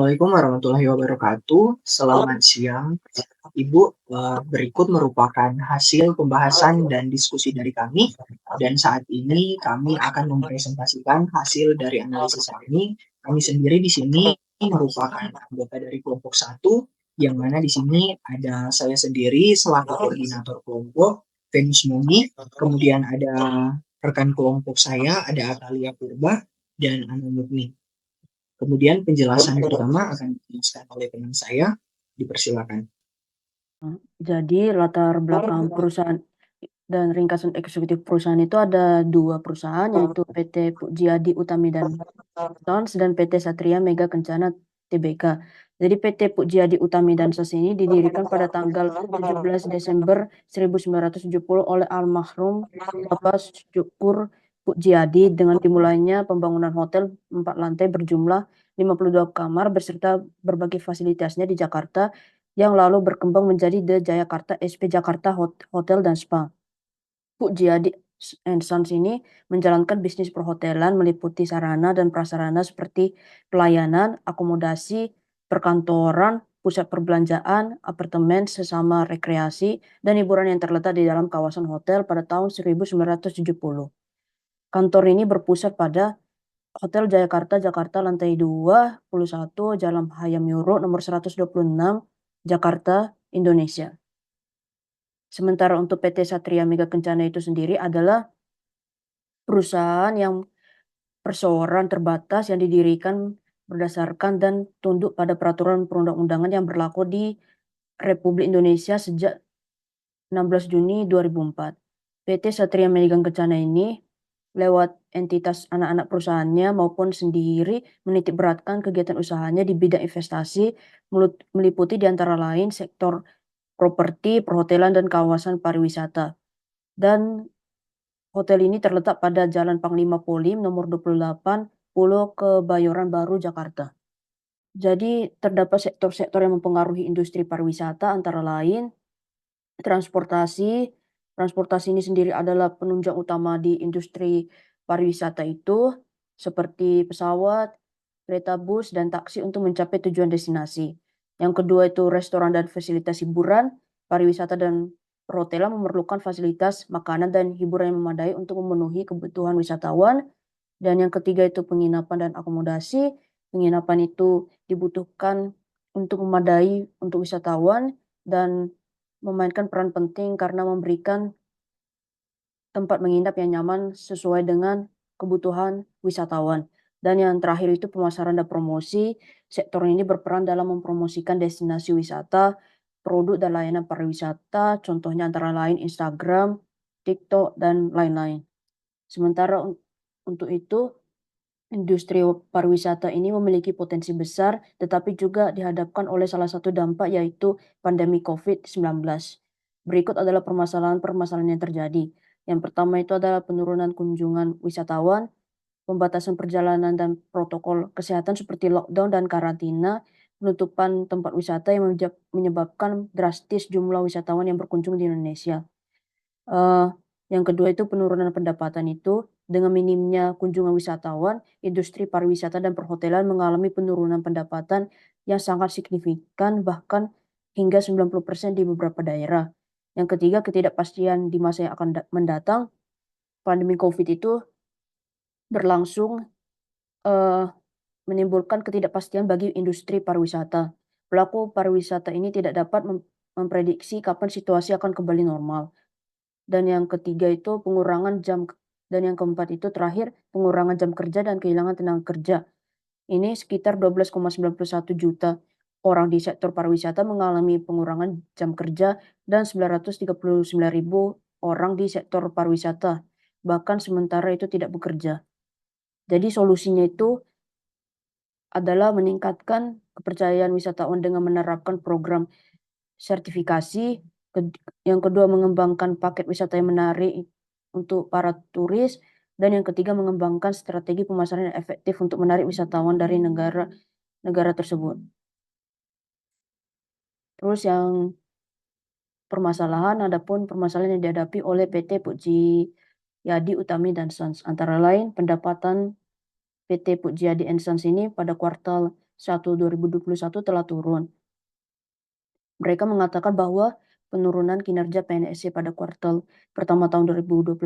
Assalamualaikum warahmatullahi wabarakatuh. Selamat siang, Ibu. Berikut merupakan hasil pembahasan dan diskusi dari kami, dan saat ini kami akan mempresentasikan hasil dari analisis kami. Kami sendiri di sini merupakan anggota dari kelompok satu, yang mana di sini ada saya sendiri selaku koordinator kelompok, Venus Mumi, kemudian ada rekan kelompok saya, ada Atalia Purba, dan Ana Mukni. Kemudian penjelasan pertama akan dijelaskan oleh teman saya. Dipersilakan. Jadi latar belakang perusahaan dan ringkasan eksekutif perusahaan itu ada dua perusahaan, yaitu PT Pujiadi Utami dan Sons dan PT Satria Mega Kencana Tbk. Jadi PT Pujiadi Utami dan Sons ini didirikan pada tanggal 17 Desember 1970 oleh almarhum Bapak Syukur Pujiadi dengan dimulainya pembangunan hotel 4 lantai berjumlah 52 kamar beserta berbagai fasilitasnya di Jakarta, yang lalu berkembang menjadi The Jayakarta SP Jakarta Hotel dan Spa. Pujiadi and Sons ini menjalankan bisnis perhotelan meliputi sarana dan prasarana seperti pelayanan, akomodasi, perkantoran, pusat perbelanjaan, apartemen, sesama rekreasi, dan hiburan yang terletak di dalam kawasan hotel pada tahun 1970. Kantor ini berpusat pada Hotel Jayakarta, Jakarta, lantai 21, Jalan Hayam Wuruk, nomor 126, Jakarta, Indonesia. Sementara untuk PT Satria Mega Kencana itu sendiri adalah perusahaan yang perseorangan terbatas yang didirikan berdasarkan dan tunduk pada peraturan perundang-undangan yang berlaku di Republik Indonesia sejak 16 Juni 2004. PT Satria Mega Kencana ini lewat entitas anak-anak perusahaannya maupun sendiri menitik beratkan kegiatan usahanya di bidang investasi, meliputi di antara lain sektor properti, perhotelan, dan kawasan pariwisata. Dan hotel ini terletak pada Jalan Panglima Polim nomor 28, Pulau Kebayoran Baru, Jakarta. Jadi terdapat sektor-sektor yang mempengaruhi industri pariwisata antara lain transportasi. Transportasi ini sendiri adalah penunjang utama di industri pariwisata itu, seperti pesawat, kereta bus, dan taksi untuk mencapai tujuan destinasi. Yang kedua itu restoran dan fasilitas hiburan. Pariwisata dan perhotelan memerlukan fasilitas makanan dan hiburan yang memadai untuk memenuhi kebutuhan wisatawan. Dan yang ketiga itu penginapan dan akomodasi. Penginapan itu dibutuhkan untuk memadai untuk wisatawan dan memainkan peran penting karena memberikan tempat menginap yang nyaman sesuai dengan kebutuhan wisatawan. Dan yang terakhir itu pemasaran dan promosi. Sektor ini berperan dalam mempromosikan destinasi wisata, produk dan layanan pariwisata, contohnya antara lain Instagram, TikTok, dan lain-lain. Sementara untuk itu, industri pariwisata ini memiliki potensi besar, tetapi juga dihadapkan oleh salah satu dampak, yaitu pandemi COVID-19. Berikut adalah permasalahan-permasalahan yang terjadi. Yang pertama itu adalah penurunan kunjungan wisatawan, pembatasan perjalanan dan protokol kesehatan seperti lockdown dan karantina, penutupan tempat wisata yang menyebabkan drastis jumlah wisatawan yang berkunjung di Indonesia. Yang kedua itu penurunan pendapatan itu, dengan minimnya kunjungan wisatawan, industri pariwisata dan perhotelan mengalami penurunan pendapatan yang sangat signifikan, bahkan hingga 90% di beberapa daerah. Yang ketiga, ketidakpastian di masa yang akan mendatang. Pandemi COVID itu berlangsung menimbulkan ketidakpastian bagi industri pariwisata. Pelaku pariwisata ini tidak dapat memprediksi kapan situasi akan kembali normal. Dan yang ketiga itu pengurangan jam, dan yang keempat itu terakhir pengurangan jam kerja dan kehilangan tenaga kerja. Ini sekitar 12,91 juta orang di sektor pariwisata mengalami pengurangan jam kerja dan 939.000 orang di sektor pariwisata bahkan sementara itu tidak bekerja. Jadi solusinya itu adalah meningkatkan kepercayaan wisatawan dengan menerapkan program sertifikasi. Yang kedua, mengembangkan paket wisata yang menarik untuk para turis. Dan yang ketiga, mengembangkan strategi pemasaran yang efektif untuk menarik wisatawan dari negara tersebut. Terus yang adapun permasalahan yang dihadapi oleh PT Pujiadi Utami dan Sons, antara lain pendapatan PT Pujiadi and Sons ini pada kuartal 1 2021 telah turun. Mereka mengatakan bahwa penurunan kinerja PNSC pada kuartal pertama tahun 2021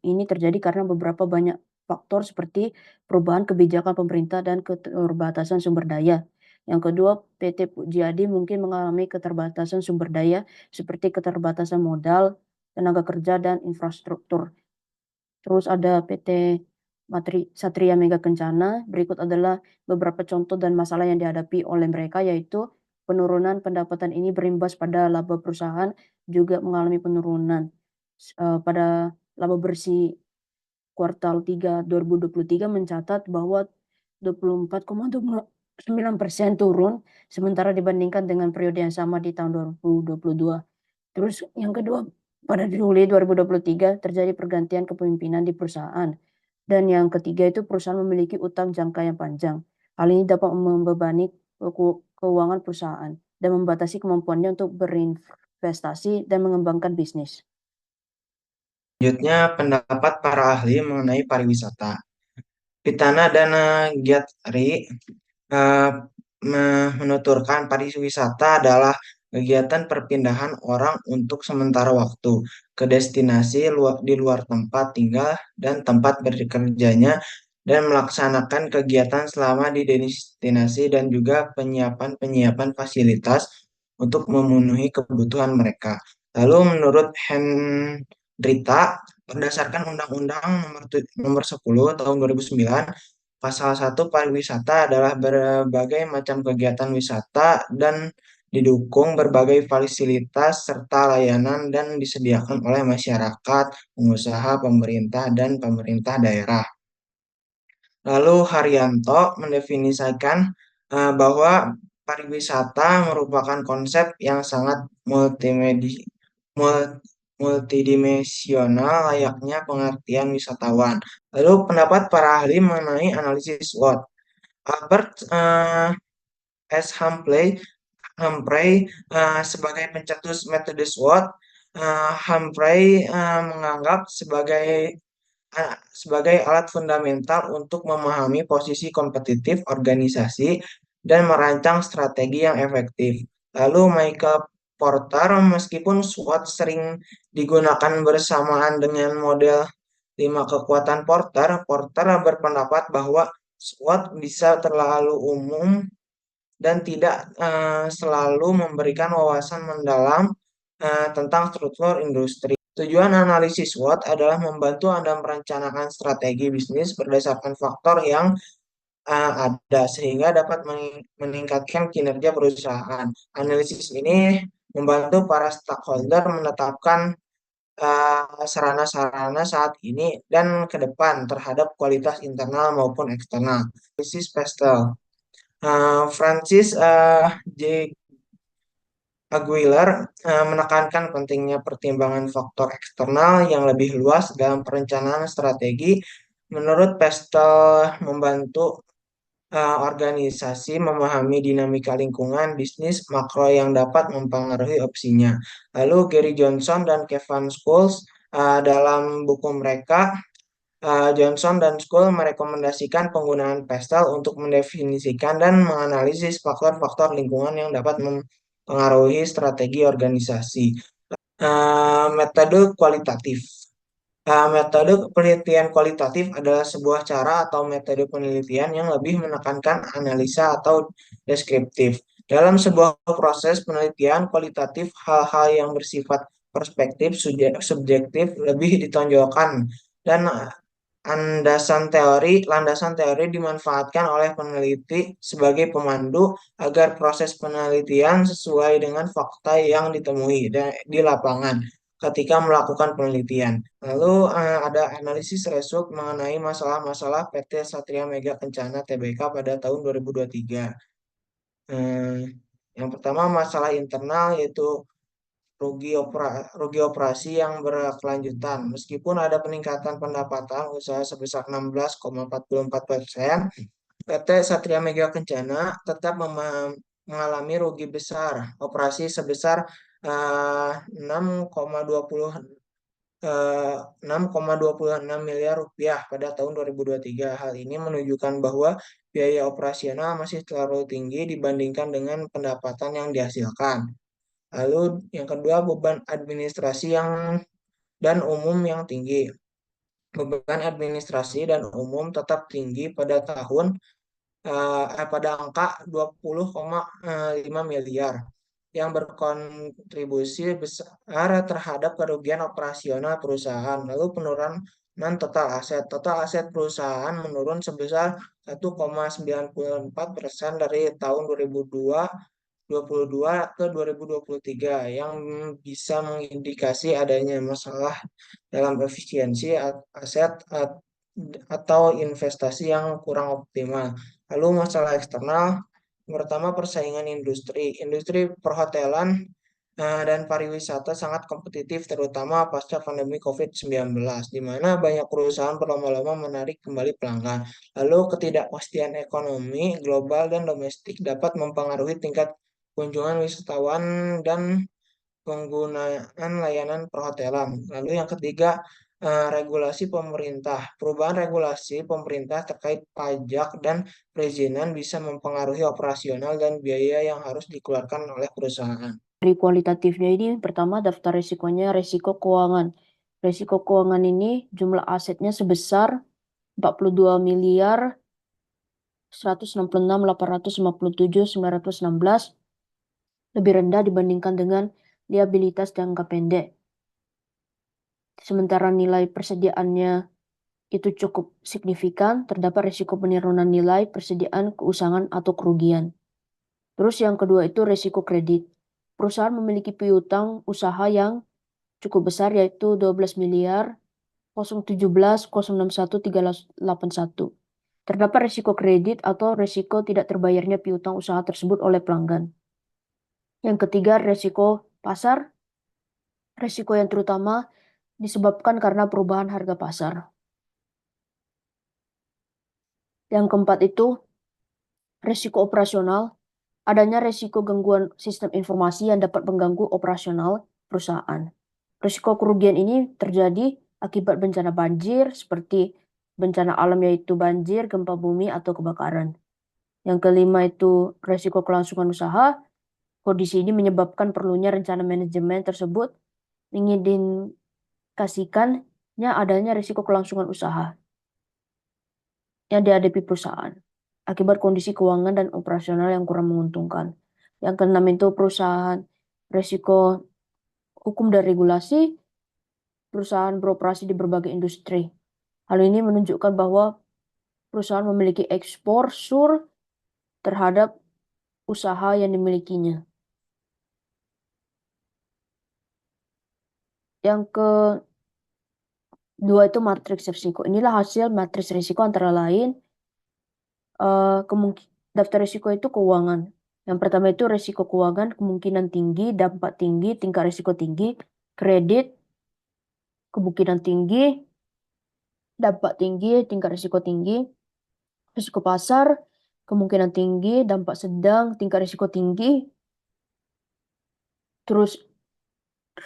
ini terjadi karena beberapa banyak faktor seperti perubahan kebijakan pemerintah dan keterbatasan sumber daya. Yang kedua, PT Pujiadi mungkin mengalami keterbatasan sumber daya seperti keterbatasan modal, tenaga kerja, dan infrastruktur. Terus ada PT Satria Mega Kencana. Berikut adalah beberapa contoh dan masalah yang dihadapi oleh mereka, yaitu penurunan pendapatan ini berimbas pada laba perusahaan juga mengalami penurunan. Pada laba bersih kuartal 3 2023 mencatat bahwa 24,29% turun sementara dibandingkan dengan periode yang sama di tahun 2022. Terus yang kedua, pada Juli 2023 terjadi pergantian kepemimpinan di perusahaan. Dan yang ketiga itu perusahaan memiliki utang jangka yang panjang. Hal ini dapat membebani keuangan perusahaan dan membatasi kemampuannya untuk berinvestasi dan mengembangkan bisnis. Selanjutnya, pendapat para ahli mengenai pariwisata. Pitana dan Gyatri menuturkan pariwisata adalah kegiatan perpindahan orang untuk sementara waktu ke destinasi di luar tempat tinggal dan tempat bekerjanya dan melaksanakan kegiatan selama di destinasi dan juga penyiapan fasilitas untuk memenuhi kebutuhan mereka. Lalu menurut Hendrita, berdasarkan Undang-Undang Nomor 10 Tahun 2009, Pasal 1 pariwisata adalah berbagai macam kegiatan wisata dan didukung berbagai fasilitas serta layanan dan disediakan oleh masyarakat, pengusaha, pemerintah, dan pemerintah daerah. Lalu Haryanto mendefinisikan bahwa pariwisata merupakan konsep yang sangat multidimensional layaknya pengertian wisatawan. Lalu pendapat para ahli mengenai analisis SWOT. Albert S. Humphrey sebagai pencetus metode SWOT, Humphrey menganggap sebagai alat fundamental untuk memahami posisi kompetitif organisasi dan merancang strategi yang efektif. Lalu Michael Porter, meskipun SWOT sering digunakan bersamaan dengan model 5 kekuatan Porter, Porter berpendapat bahwa SWOT bisa terlalu umum dan tidak selalu memberikan wawasan mendalam tentang struktur industri. Tujuan analisis SWOT adalah membantu Anda merencanakan strategi bisnis berdasarkan faktor yang ada sehingga dapat meningkatkan kinerja perusahaan. Analisis ini membantu para stakeholder menetapkan sarana-sarana saat ini dan ke depan terhadap kualitas internal maupun eksternal. Analisis Pestel. Francis J. Aguilar menekankan pentingnya pertimbangan faktor eksternal yang lebih luas dalam perencanaan strategi. Menurut Pestel, membantu organisasi memahami dinamika lingkungan bisnis makro yang dapat mempengaruhi opsinya. Lalu Gary Johnson dan Kevin Schools dalam buku mereka, Johnson dan School merekomendasikan penggunaan Pestel untuk mendefinisikan dan menganalisis faktor-faktor lingkungan yang dapat mempengaruhi strategi organisasi. Metode kualitatif. Metode penelitian kualitatif adalah sebuah cara atau metode penelitian yang lebih menekankan analisa atau deskriptif. Dalam sebuah proses penelitian kualitatif, hal-hal yang bersifat perspektif subjektif lebih ditonjolkan dan landasan teori dimanfaatkan oleh peneliti sebagai pemandu agar proses penelitian sesuai dengan fakta yang ditemui di lapangan ketika melakukan penelitian. Lalu ada analisis result mengenai masalah-masalah PT Satria Mega Kencana Tbk pada tahun 2023. Yang pertama masalah internal yaitu rugi operasi yang berkelanjutan. Meskipun ada peningkatan pendapatan usaha sebesar 16,44%, PT Satria Mega Kencana tetap mengalami rugi besar operasi sebesar 6,20 6,26 miliar rupiah pada tahun 2023. Hal ini menunjukkan bahwa biaya operasional masih terlalu tinggi dibandingkan dengan pendapatan yang dihasilkan. Lalu yang kedua, beban administrasi dan umum yang tinggi. Beban administrasi dan umum tetap tinggi pada angka 20,5 miliar yang berkontribusi besar terhadap kerugian operasional perusahaan. Lalu penurunan total aset. Total aset perusahaan menurun sebesar 1,94% dari tahun 2022 ke 2023 yang bisa mengindikasi adanya masalah dalam efisiensi aset atau investasi yang kurang optimal. Lalu masalah eksternal, pertama persaingan industri. Industri perhotelan dan pariwisata sangat kompetitif terutama pasca pandemi COVID-19, di mana banyak perusahaan berlomba-lomba menarik kembali pelanggan. Lalu ketidakpastian ekonomi global dan domestik dapat mempengaruhi tingkat kunjungan wisatawan dan penggunaan layanan perhotelan. Lalu yang ketiga, regulasi pemerintah. Perubahan regulasi pemerintah terkait pajak dan perizinan bisa mempengaruhi operasional dan biaya yang harus dikeluarkan oleh perusahaan. Dari kualitatifnya ini, pertama daftar risikonya resiko keuangan. Resiko keuangan ini jumlah asetnya sebesar 42 miliar 166.857.916, lebih rendah dibandingkan dengan liabilitas jangka pendek. Sementara nilai persediaannya itu cukup signifikan, terdapat risiko penurunan nilai persediaan keuangan atau kerugian. Terus yang kedua itu risiko kredit. Perusahaan memiliki piutang usaha yang cukup besar, yaitu 12 miliar 017,061,381. Terdapat risiko kredit atau risiko tidak terbayarnya piutang usaha tersebut oleh pelanggan. Yang ketiga, risiko pasar. Risiko yang terutama disebabkan karena perubahan harga pasar. Yang keempat itu risiko operasional. Adanya risiko gangguan sistem informasi yang dapat mengganggu operasional perusahaan. Risiko kerugian ini terjadi akibat bencana banjir seperti bencana alam, yaitu banjir, gempa bumi, atau kebakaran. Yang kelima itu risiko kelangsungan usaha. Kondisi ini menyebabkan perlunya rencana manajemen tersebut mengindikasikannya adanya risiko kelangsungan usaha yang dihadapi perusahaan akibat kondisi keuangan dan operasional yang kurang menguntungkan. Yang keenam itu perusahaan risiko hukum dan regulasi. Perusahaan beroperasi di berbagai industri. Hal ini menunjukkan bahwa perusahaan memiliki eksposur terhadap usaha yang dimilikinya. Yang kedua itu matriks risiko. Inilah hasil matriks risiko, antara lain daftar risiko itu keuangan. Yang pertama itu risiko keuangan, kemungkinan tinggi, dampak tinggi, tingkat risiko tinggi. Kredit, kemungkinan tinggi, dampak tinggi, tingkat risiko tinggi. Risiko pasar, kemungkinan tinggi, dampak sedang, tingkat risiko tinggi. Terus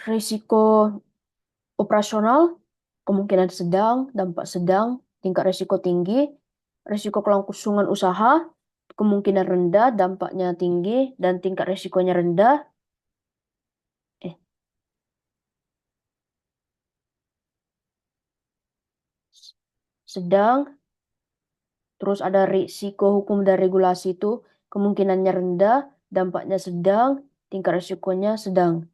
risiko operasional, kemungkinan sedang, dampak sedang, tingkat risiko tinggi. Risiko kelangsungan usaha, kemungkinan rendah, dampaknya tinggi, dan tingkat risikonya rendah. Sedang. Terus ada risiko hukum dan regulasi itu kemungkinannya rendah, dampaknya sedang, tingkat risikonya sedang.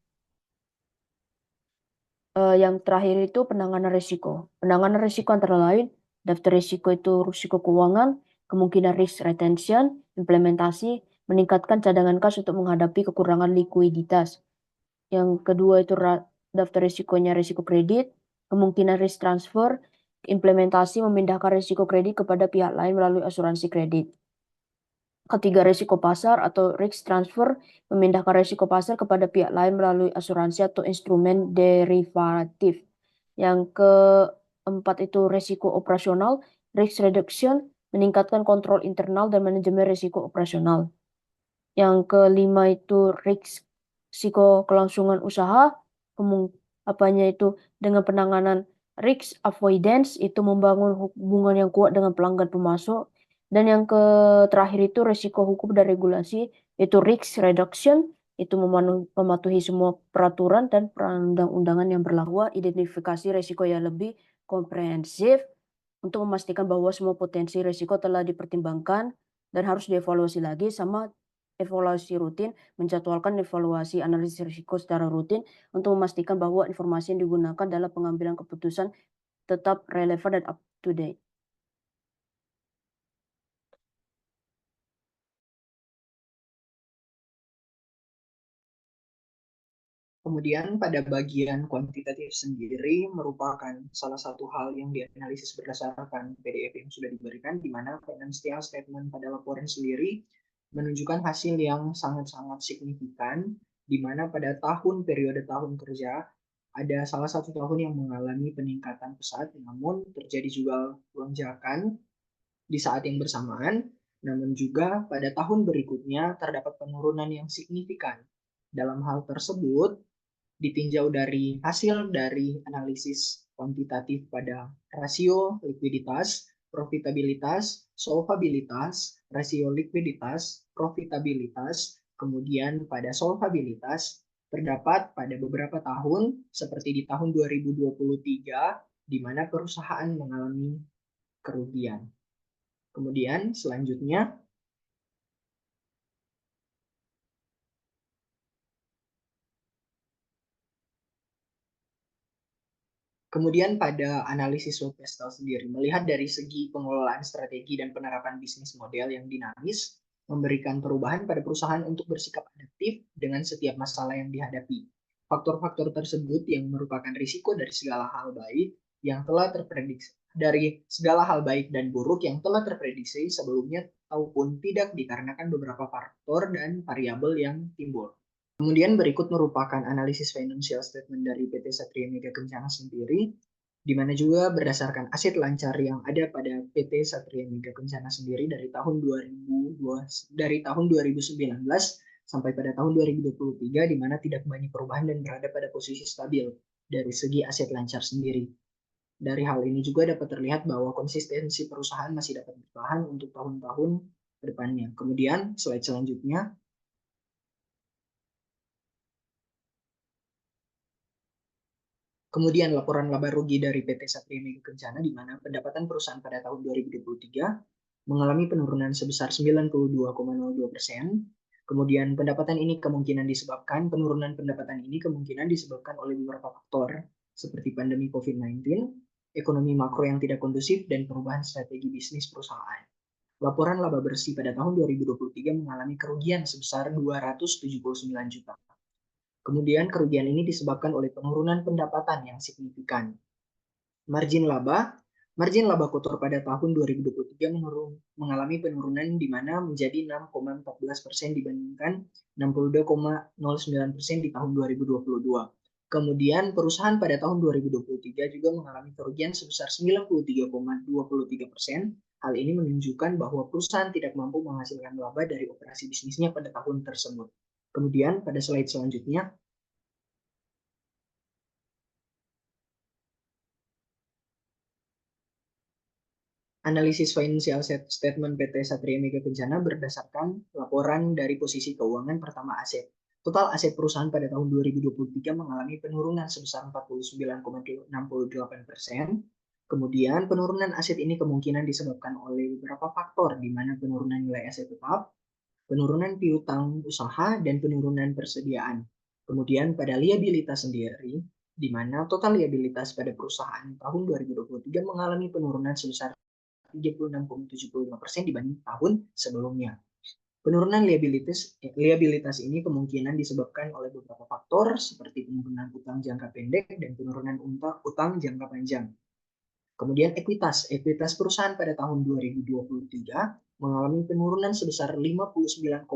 Yang terakhir itu penanganan risiko. Penanganan risiko antara lain daftar risiko itu risiko keuangan, kemungkinan risk retention, implementasi, meningkatkan cadangan kas untuk menghadapi kekurangan likuiditas. Yang kedua itu daftar risikonya risiko kredit, kemungkinan risk transfer, implementasi memindahkan risiko kredit kepada pihak lain melalui asuransi kredit. Ketiga, risiko pasar atau risk transfer, memindahkan risiko pasar kepada pihak lain melalui asuransi atau instrumen derivatif. Yang keempat itu risiko operasional, risk reduction, meningkatkan kontrol internal dan manajemen risiko operasional. Yang kelima itu risiko kelangsungan usaha, apanya itu dengan penanganan risk avoidance, itu membangun hubungan yang kuat dengan pelanggan pemasok. Dan yang terakhir itu resiko hukum dan regulasi, itu risk reduction, itu mematuhi semua peraturan dan perundang-undangan yang berlaku, identifikasi resiko yang lebih komprehensif untuk memastikan bahwa semua potensi resiko telah dipertimbangkan dan harus dievaluasi lagi, sama evaluasi rutin, menjadwalkan evaluasi analisis risiko secara rutin untuk memastikan bahwa informasi yang digunakan dalam pengambilan keputusan tetap relevan dan up to date. Kemudian pada bagian kuantitatif sendiri merupakan salah satu hal yang dianalisis berdasarkan PDF yang sudah diberikan, di mana financial statement pada laporan sendiri menunjukkan hasil yang sangat-sangat signifikan, di mana pada periode tahun kerja ada salah satu tahun yang mengalami peningkatan pesat, namun terjadi juga lonjakan di saat yang bersamaan, namun juga pada tahun berikutnya terdapat penurunan yang signifikan. Dalam hal tersebut, ditinjau dari hasil dari analisis kuantitatif pada rasio likuiditas, profitabilitas, solvabilitas, rasio likuiditas, profitabilitas, kemudian pada solvabilitas terdapat pada beberapa tahun seperti di tahun 2023 di mana perusahaan mengalami kerugian. Kemudian selanjutnya Kemudian pada analisis Swot Pestel sendiri, melihat dari segi pengelolaan strategi dan penerapan bisnis model yang dinamis, memberikan perubahan pada perusahaan untuk bersikap adaptif dengan setiap masalah yang dihadapi. Faktor-faktor tersebut yang merupakan risiko dari segala hal baik yang telah terprediksi, dari segala hal baik dan buruk yang telah terprediksi sebelumnya ataupun tidak dikarenakan beberapa faktor dan variabel yang timbul. Kemudian berikut merupakan analisis financial statement dari PT Satria Mega Kencana sendiri, di mana juga berdasarkan aset lancar yang ada pada PT Satria Mega Kencana sendiri dari tahun 2019 sampai pada tahun 2023, di mana tidak banyak perubahan dan berada pada posisi stabil dari segi aset lancar sendiri. Dari hal ini juga dapat terlihat bahwa konsistensi perusahaan masih dapat bertahan untuk tahun-tahun ke depannya. Kemudian slide selanjutnya. Kemudian laporan laba rugi dari PT Satria Mega Kencana, di mana pendapatan perusahaan pada tahun 2023 mengalami penurunan sebesar 92,02%. Kemudian penurunan pendapatan ini kemungkinan disebabkan oleh beberapa faktor seperti pandemi COVID-19, ekonomi makro yang tidak kondusif, dan perubahan strategi bisnis perusahaan. Laporan laba bersih pada tahun 2023 mengalami kerugian sebesar 279 juta. Kemudian kerugian ini disebabkan oleh penurunan pendapatan yang signifikan. Margin laba kotor pada tahun 2023 mengalami penurunan di mana menjadi 6,14% dibandingkan 62,09% di tahun 2022. Kemudian perusahaan pada tahun 2023 juga mengalami kerugian sebesar 93,23%. Hal ini menunjukkan bahwa perusahaan tidak mampu menghasilkan laba dari operasi bisnisnya pada tahun tersebut. Kemudian pada slide selanjutnya, analisis financial statement PT Satria Mega Kencana berdasarkan laporan dari posisi keuangan pertama aset. Total aset perusahaan pada tahun 2023 mengalami penurunan sebesar 49,68%. Kemudian penurunan aset ini kemungkinan disebabkan oleh beberapa faktor, di mana penurunan nilai aset tetap, penurunan piutang usaha, dan penurunan persediaan. Kemudian pada liabilitas sendiri, di mana total liabilitas pada perusahaan tahun 2023 mengalami penurunan sebesar 36,75% dibanding tahun sebelumnya. Penurunan liabilitas ini kemungkinan disebabkan oleh beberapa faktor seperti penurunan utang jangka pendek dan penurunan utang jangka panjang. Kemudian ekuitas perusahaan pada tahun 2023 mengalami penurunan sebesar 59,53%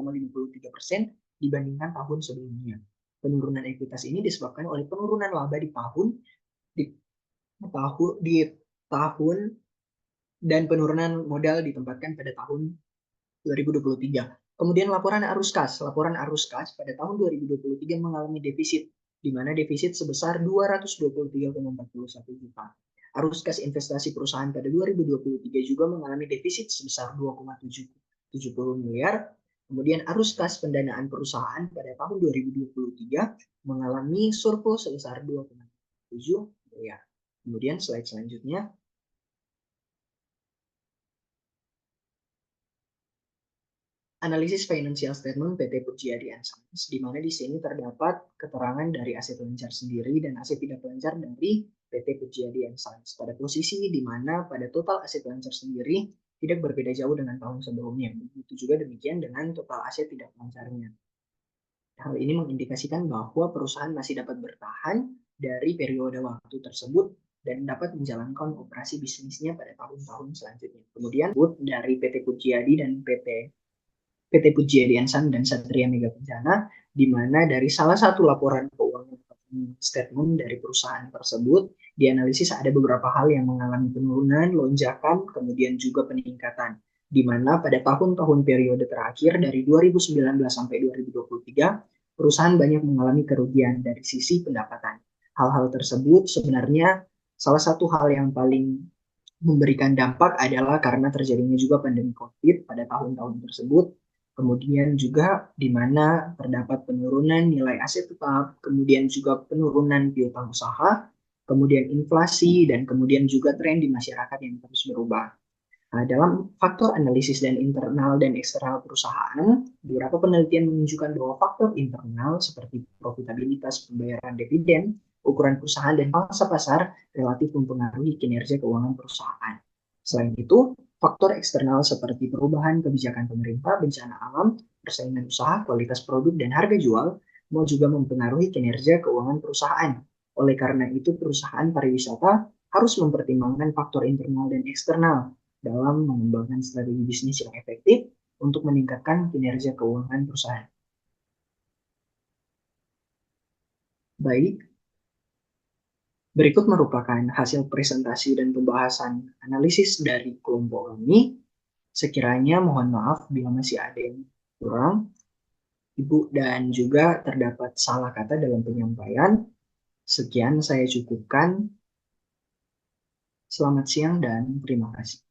dibandingkan tahun sebelumnya. Penurunan ekuitas ini disebabkan oleh penurunan laba di tahun dan penurunan modal ditempatkan pada tahun 2023. Kemudian laporan arus kas pada tahun 2023 mengalami defisit di mana defisit sebesar 223,41 juta. Arus kas investasi perusahaan pada 2023 juga mengalami defisit sebesar 2,70 miliar. Kemudian arus kas pendanaan perusahaan pada tahun 2023 mengalami surplus sebesar 2,7 miliar. Kemudian slide selanjutnya. Analisis financial statement PT Pujiadi & Sons, di mana di sini terdapat keterangan dari aset lancar sendiri dan aset tidak lancar dari PT Pujiadi & Sons. Pada posisi di mana pada total aset lancar sendiri tidak berbeda jauh dengan tahun sebelumnya. Begitu juga demikian dengan total aset tidak lancarnya. Hal ini mengindikasikan bahwa perusahaan masih dapat bertahan dari periode waktu tersebut dan dapat menjalankan operasi bisnisnya pada tahun-tahun selanjutnya. Kemudian dari PT Pujiadi dan PT Pujiadi & Sons dan Satria Mega Kencana, di mana dari salah satu laporan keuangan statement dari perusahaan tersebut dianalisis ada beberapa hal yang mengalami penurunan, lonjakan, kemudian juga peningkatan, di mana pada tahun-tahun periode terakhir dari 2019 sampai 2023 perusahaan banyak mengalami kerugian dari sisi pendapatan. Hal-hal tersebut sebenarnya salah satu hal yang paling memberikan dampak adalah karena terjadinya juga pandemi COVID pada tahun-tahun tersebut. Kemudian juga di mana terdapat penurunan nilai aset tetap, kemudian juga penurunan piutang usaha, kemudian inflasi, dan kemudian juga tren di masyarakat yang terus berubah. Nah, dalam faktor analisis dan internal dan eksternal perusahaan, beberapa penelitian menunjukkan bahwa faktor internal seperti profitabilitas, pembayaran dividen, ukuran perusahaan, dan pangsa pasar relatif mempengaruhi kinerja keuangan perusahaan. Selain itu, faktor eksternal seperti perubahan kebijakan pemerintah, bencana alam, persaingan usaha, kualitas produk, dan harga jual mau juga mempengaruhi kinerja keuangan perusahaan. Oleh karena itu, perusahaan pariwisata harus mempertimbangkan faktor internal dan eksternal dalam mengembangkan strategi bisnis yang efektif untuk meningkatkan kinerja keuangan perusahaan. Baik, berikut merupakan hasil presentasi dan pembahasan analisis dari kelompok kami. Sekiranya mohon maaf bila masih ada yang kurang, Ibu, dan juga terdapat salah kata dalam penyampaian. Sekian saya cukupkan. Selamat siang dan terima kasih.